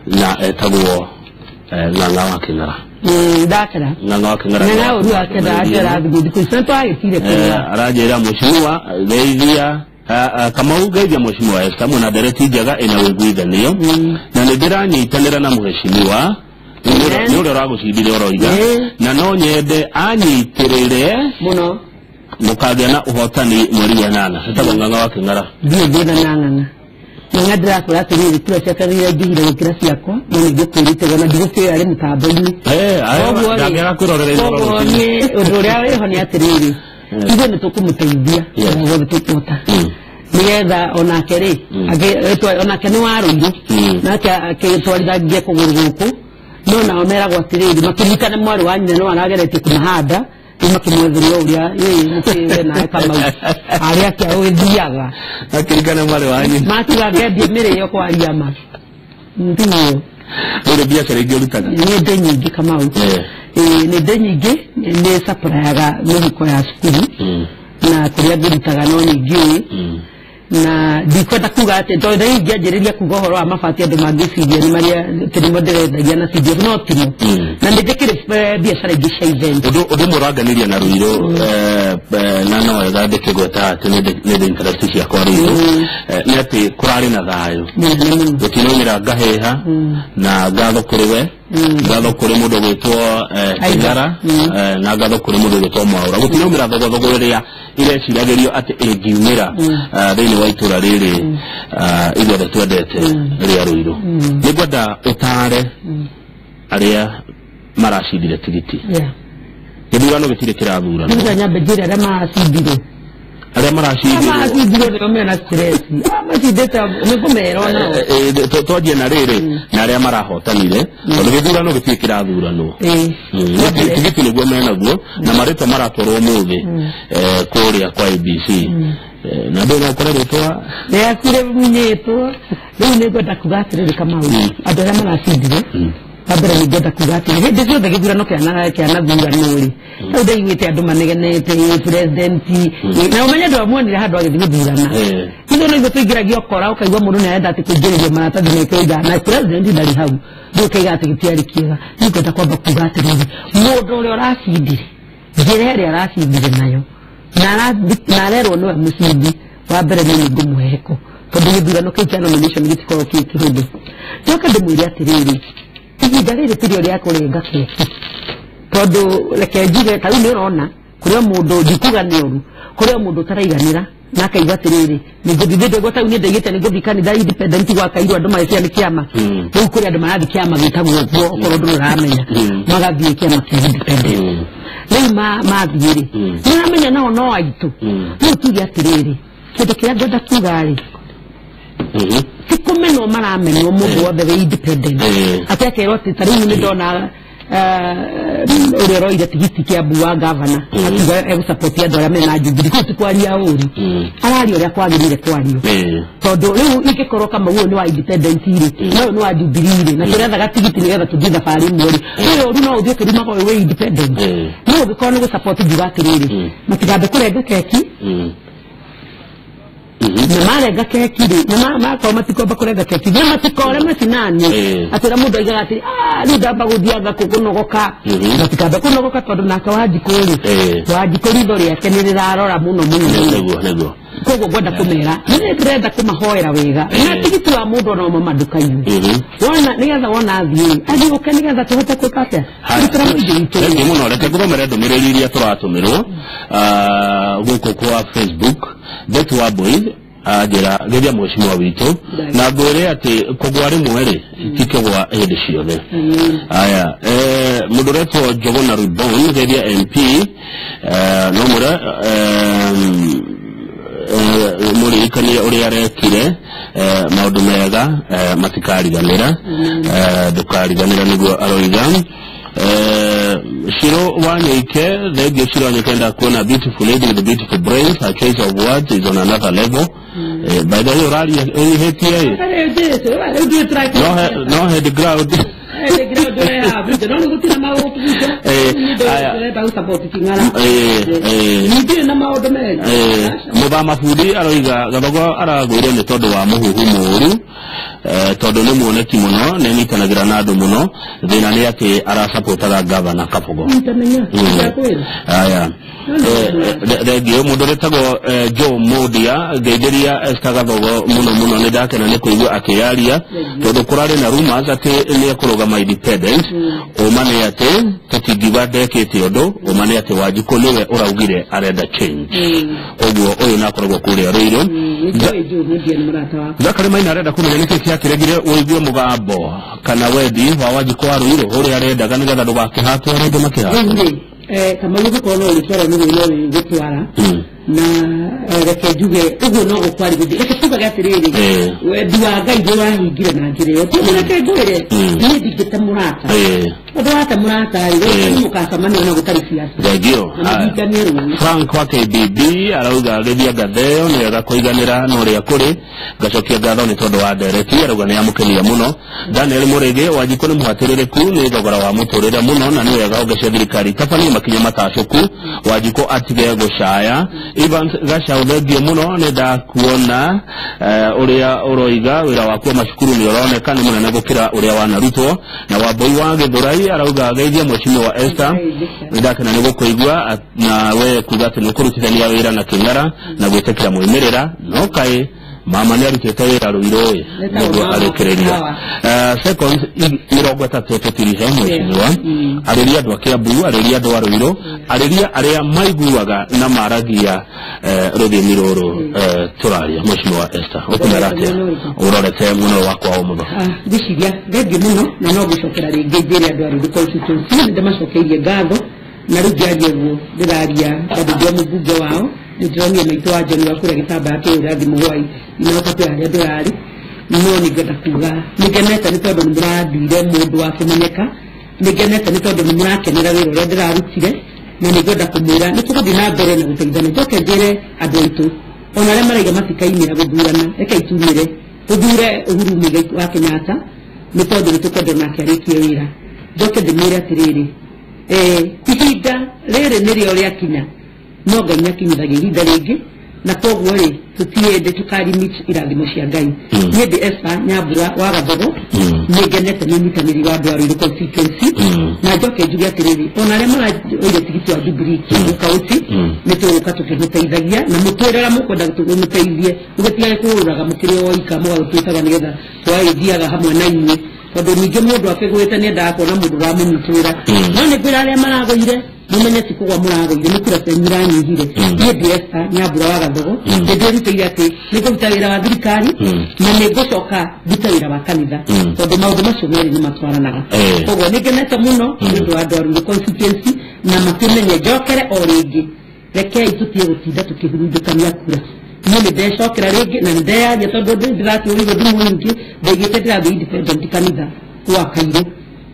na etagwo Ng'ang'a wa Kĩng'ara ndakera Ng'ang'a wa Kĩng'ara na ũru akenda ajera thikũ ici twagĩtire kũrĩa aranjĩra Mheshimiwa geithia Kamau geithia Mheshimiwa Esther mwĩna ndereti njega ĩna wĩiguithanio na nĩ ndĩranyitanĩra na Mheshimiwa nĩ ũrĩa ũragũcindire oroiga na no nyende anyitĩrĩre mũno mũkagĩa na ũhotani mweri wenana etagwo Ng'ang'a wa Kĩng'ara ndiĩ ndĩna Ng'ang'a Ng'ang'a ndĩrakwĩra atĩrĩrĩ tura ciake rĩrĩa ingĩhire gũkĩra ciakwa no nĩ ngĩkwĩrĩte ona ndigũkĩoya arĩ mũtambo-inĩ ndangĩaga kwĩrorera koguo niĩ ũndũ ũrĩa wĩho nĩ atĩrĩrĩ ithuĩ nĩ tũkũmũteithia guothe tũkũhota nĩgetha onake rĩ onake nĩ wa Rũirũ nake akĩtwarithagia kũgũrũ gũkũ no nao meragwo atĩrĩrĩ makĩririkane mwarĩ wa nyina no arageretie kũmahanda makĩmwetherera ũrĩa mũkĩwe nawe Kamau arĩa akĩa ũgĩthiaga akĩririkane mwarĩ wa nyina matiga ngendie mĩrĩo kwaria ma ndiyo ũrĩ biacara ingĩ ũrutaga nĩ ndĩ nyingĩ Kamau nĩ ndĩ nyingĩ nĩ saprayaga mĩhuko ya cukuru na kũrĩa ngĩrutaga no ningĩ na ndikwenda kuga atĩ tondũ rĩu ingĩanjĩrĩria kuga ũhoro wa mabati andũ mangĩciria nĩ marĩa tĩrimo ndĩrendagia na CDF no timo na nĩ ndĩkĩrĩ biacara ingĩ cia event ũndũ ũmwe ũranganĩria na Rũirũ na no wega ndĩkĩgweta atĩ nĩ the interest ciakwa Rũirũ nĩ atĩ kũrarĩ na thayũ gũtinaumĩra ngahĩha na ngatho kũrĩ we ngatho kũrĩ mũndũ gwĩtwo Kĩng'ara na ngatho kũrĩ mũndũ gwĩtwo Mwaũra gũtinaumĩra thogothogo ĩrĩa ireciragĩrio atĩ ĩngiumĩra thĩinĩ wa itũra rĩrĩ ithuothe twendete rĩa Rũirũ nĩ ngwenda ũtare arĩa maracindire tigiti gĩthurano gĩtirĩ kĩrathurano nĩ nyambe njĩre arĩa maracindire arĩa maracindirwo nĩo mena stress macindĩte nĩ kũmera nao twanjie na rĩrĩ na arĩa marahotanire tondũ gĩthurano gĩtirĩ kĩrathuranwo tigiti nĩguo menaguo na marĩtwa maratwarwo ũmũthĩ kũrĩa kwa ABC na ndona kore rutwa ya kure munyeto rĩu nĩngwenda kuga atĩrĩrĩ Kamau andũ arĩa maracindire wambere nĩngwenda kuga atĩrĩrĩ hĩndĩ ciothe gĩthurano kĩanathurano rĩ rĩu ndaiguĩte andũ manegenete president na ũmenye andũ amuonire handũ agĩthiĩ gũthurana ithuĩ no ithuĩ tũingĩragia ũkora ũkaigua mũndũ nĩarenda atĩ kũingĩrĩria maratathi mekĩiga na president ndarĩ hau rĩu ũkaiga atĩ gĩtiarĩ kĩega nĩngwenda kwamba kuga atĩrĩrĩ mũndũ ũrĩa ũracindire njĩra ĩrĩa aracindire nayo na arerwo nĩwe mũcindi wambere nĩ ngũmũheko tondũ gĩthurano kĩu kĩa nomination gĩtikorwo kĩhũthũ njoka ndĩmwĩre atĩrĩrĩ ihinda rĩrĩ tĩrĩo rĩa kũrenga keki tondũ reke njuge ta rĩu nĩũrona kũrĩ mũndũ ndikuga nĩ ũru kũrĩ mũndũ ũtaraiganĩra na akaigua atĩrĩrĩ nĩngũthiĩ ndĩgwo ta niĩ ndaigĩte nĩngũthiĩ kanitha independent gwakairwo andũ magĩkia nĩ kĩama rĩu kũrĩ andũ marathiĩ kĩama gĩtagwo ũguo okorwo ndũrĩ ũramenya magathiĩ kĩama kĩa independent rĩu mathiĩ-rĩ nĩramenya nao no aitũ rĩu tuge atĩrĩrĩ kĩndũ kĩrĩa ngwenda kuga-rĩ ti kũmenwo maramenwo mũndũ wothe wĩ independent atĩ akerwo atĩ ta rĩu nĩndona ũrĩa ũroire tigiti Kiambu wa gavana akiuga egũsapoti andũ arĩa mena Jubilee kũu ti kwaria ũru araria ũrĩa kwagĩrĩire kwario tondũ rĩu ingĩkorwo Kamau ũyũ nĩ wa independent-rĩ na ũyũ nĩ wa Jubilee-rĩ na tũrethaga tigiti nĩgetha tũthiĩ thabarĩ ĩmwe-rĩ ũyũ ũru no ũthiĩ ũkĩrumaga ũyũ wĩ independent no ũngĩkorwo nĩ gũsapoti njuga atĩrĩrĩ matigambe kũrenga keki na marenga keki-rĩ na makorwo matikomba kũrenga keki na matikore macinani atĩra mũndũ aigaga atĩ rĩu ndamba gũthianga kũnogoka matikambe kũnogoka tondũ nake Wanjikũ-rĩ Wanjikũ ritho rĩake nĩ rĩrarora mũno koguo ngwenda kũmera nĩndĩrenda kũmahoera wega na tigiti wa mũndũ ona uma manduka-inĩ wona nĩgetha wona athiĩ athiũke nĩgetha tũhote kwĩka atĩa kũrutĩra mũingĩ witũ thengiũ mũno reke ngũthomere ndũmĩrĩri iria tũratũmĩrwo gũkũ kwa Facebook Betty Wambui njĩra geria mheshimiwa witũ na ngwĩre atĩ kũgwa rĩmwe-rĩ ti kũgwa hĩndĩ ciothe aya mũndũ ũretwo Njũgũna Rubon geria MP no mũre mũririkanie ũrĩa arekire maũndũ mega matikariganĩra ndũkariganĩra nĩguo aroiga Shiro Wanyike, thengio Shiro Wanyike nda kuona beautiful lady with a beautiful brain, her choice of words is on another level. By the way, orali heti yeye. No head ground. Muthama budi aroiga gathogo aragwire nĩ tondũ wa mũhuhu mũru tondũ nĩ muoneki mũno nĩ nyitanagĩra na andũ mũno thĩna nĩ atĩ arasapotaga gavana Kabogo aya thengio mũndũ wĩtagwo Joe Mudia ngeithĩria Esther Gathogo mũno nĩ ndakena nĩ kũigua akĩyaria tondũ kũrarĩ na rumors atĩ nĩ ekũrũgama independent ũma nĩ atĩ tũtingiuga ndekĩte ũndũ ũma nĩ atĩ Wanjikũ nĩwe ũraugire arenda change ũguo ũyũ nakoragwo kũrĩa Rũirũ Zakari Maina arenda kũmenya nĩkĩ kĩakiregire ũigue mũgambo kana wendi wa Wanjikũ wa Rũirũ ũrĩa arendaga nĩgetha ndũgakĩhatwo arĩa angĩ makĩhatwo Kamau gũkorwo no ũrĩtwara nĩ gũtwara na reke njuge ũguo no gũkwarĩrĩria reke tugage atĩrĩrĩ wendi wa Ngai ndũrahingire na njĩra ĩyo tondũ reke ngwĩre niĩ ndingĩte mũrata tondũ wate mũrata-rĩ nĩ mũkacemania ona gũtarĩ ciaca thengio Frank wa KBB arauga gĩthia ngatheo nĩ wega kũiganĩra na ũrĩa kũrĩ ngacokia ngatho nĩ tondũ wa ndereti arauga nĩ yamũkenia mũno Daniel Mũrĩgĩ Wanjikũ nĩ mũhatĩrĩrĩku nĩ thogora wa mũtũrĩre mũno na nĩ wega honge cia thirikari tabanie makinya matacũku Wanjikũ atige gũcaya Evans Gacaũ thengio mũno nĩ ndakuona ũrĩa ũroiga wĩra waku wa macukuru nĩ ũroneka nĩ mũnene gũkĩra ũrĩa wanarutwo na Wambui wa Gĩthũrai arauga geithia mheshimiwa Esther nĩ ndakena nĩ gũkũigua na we kuga atĩ nĩ ũkũrutithania wĩra na kĩng'ara na gwĩtĩkĩra moimĩrĩra no kaĩ mama nĩ arutĩte wĩra Rũirũ nĩguo arekereria seconds 30 tũtirihe mheshimiwa arĩria andũ a Kiambu arĩria andũ a Rũirũ arĩria arĩa maiguaga na maragia rũthiomi rũrũ tũraria mheshimiwa Esther ũkũmera atĩa ũrorete mũno wakwa ũmũtho ndiciria thengio mũno na no gũcokera rĩngĩ njĩre andũ a Rũirũ constituency nĩ ndĩmacokeirie ngatho na rĩu ngĩaria ũguo ndĩraria tondũ ndĩ mũmbunge wao nĩndĩronia maitũ wa John wa kũrĩa gĩtambaya kĩu ũrathimũ hwaĩ inahota harĩa ndĩrarĩ no nĩngwenda kuga nĩngenete nĩ tondũ nĩmũranduire mũndũ wa kũmenyeka nĩngenete nĩ tondũ nĩmũrakenera wĩra ũrĩa ndĩrarutire na nĩngwenda kũmwĩra nĩtũgũthiĩ na mbere na gũteithania njoke njĩre andũ aitũ ona arĩa maraiga matikaimĩra gũthurana reke itumĩre tũthure Uhuru Muigai wa Kenyatta nĩ tondũ nĩtũkwenda nake arĩkie wĩra njoke ndĩmwĩre atĩrĩrĩ ihinda rĩrĩ nĩrĩo rĩakinya no Ngai nĩakinyithagia ihinda rĩngĩ na koguo rĩ tũtiende tũkarimit irathimo cia Ngai niĩ ndĩ Esther Nyambura wa Gathogo nĩngenete nĩ mũnyitanĩri wa andũ a Ruiru constituency na njoke njuge atĩrĩrĩ ona arĩa maraoire tigiti wa Jubilee kauti nĩtũgũka tũkĩmũteithagia na mũtwĩrĩra mũkwenda tũmũteithie mũgĩtigaga kũrũraga mũkĩrĩ o ika mũgatwĩtaga nĩgetha twagĩthiaga hamwe na inyuĩ tondũ ningĩ mũndũ akĩgwĩte nĩendaga kuona mũndũ ũramũnyitĩrĩra no nĩ kwĩra arĩa maragũire mumenye ti kugwa muragũire nĩ kura nyiranyihire niĩ ndĩ Esther Nyambura wa Gathogo ndĩrutĩire atĩ nĩngũruta wĩra wa thirikari na nĩngũcoka ndute wĩra wa kanitha tondũ maũndũ macio merĩ nĩ matwaranaga koguo nĩngenete mũno nĩ ũndũ wa andũ a Ruiru constituency na makĩmenye njokere o rĩngĩ rekei tũtige gũtinda tũkĩhurunjũkania kura niĩ nĩndecokera rĩngĩ na nĩndeyaria tondũ ndĩratũrĩirwo thimũ nyingĩ ndaigĩte ndĩrathiĩ independent kanitha wa Kairũ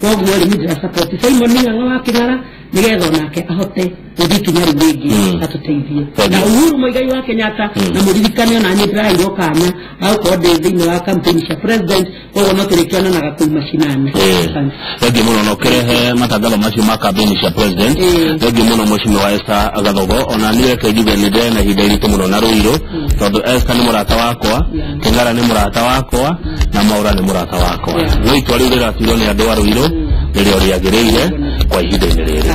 koguo rĩ nĩndĩra support Simon Ng'ang'a wa Kĩng'ara nĩgetha onake ahote gũthiĩ ikinya rĩu rĩngĩ atũteithie na Uhuru Muigai wa Kenyatta na mũririkane ona niĩ ndĩraheirwo kanya gagũkorwo ndĩ thĩinĩ wa campaign cia president koguo no tũrĩkĩonanaga kũu macinani thengiũ mũno no ũkĩrehe matangatho macio ma campaign cia president thengiũ mũno Mheshimiwa wa Esther Gathogo ona niĩ reke njuge nĩndĩ na ihinda iritũ mũno na Ruiru tondũ Esther nĩ mũrata wakwa Kĩng'ara nĩ mũrata wakwa na Mwaura nĩ mũrata wakwa no itua rĩu rĩratuirwo nĩ andũ a Ruiru nĩrĩo rĩagĩrĩire kwa ihinda-inĩ rĩrĩ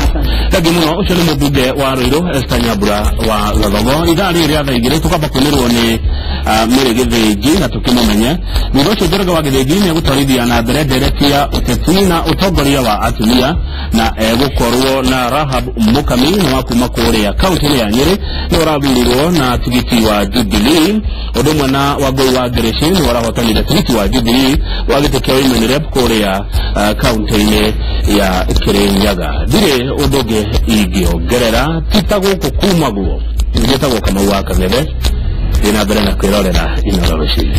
thengiũ mũno ũcio nĩ mũmbunge wa Ruiru Esther Nyambura wa Gathogo ithaa rĩrĩ rĩa thaa igĩrĩ tũkamba kuonĩrwo nĩ Mary Gĩthĩnji na tũkĩmũmenye thutha ũcio Njoroge wa Gĩthĩnji nĩegũtwarithia na mbere ndereti ya ũteti na ũtongoria wa atumia na egũkorwo na Rahab Mũkami nĩ wa kuma kũrĩa kaunti-inĩ ya Nyĩrĩ nĩ ũrathurirwo na tigiti wa Jubilee ũndũ ũmwe na Wangũi wa Ngĩrĩci nĩ warahotanire tigiti wa Jubilee wa gĩtĩ kĩa women rep kũrĩa kaunti-inĩ ya Kĩrĩnyaga ndirĩ ũndũ ũngĩ ingĩongerera tita gũkũ kuma guo njĩtagwo Kamau wa Kang'ethe ndĩ na mbere na kwĩrorera Inooro Rũcinĩ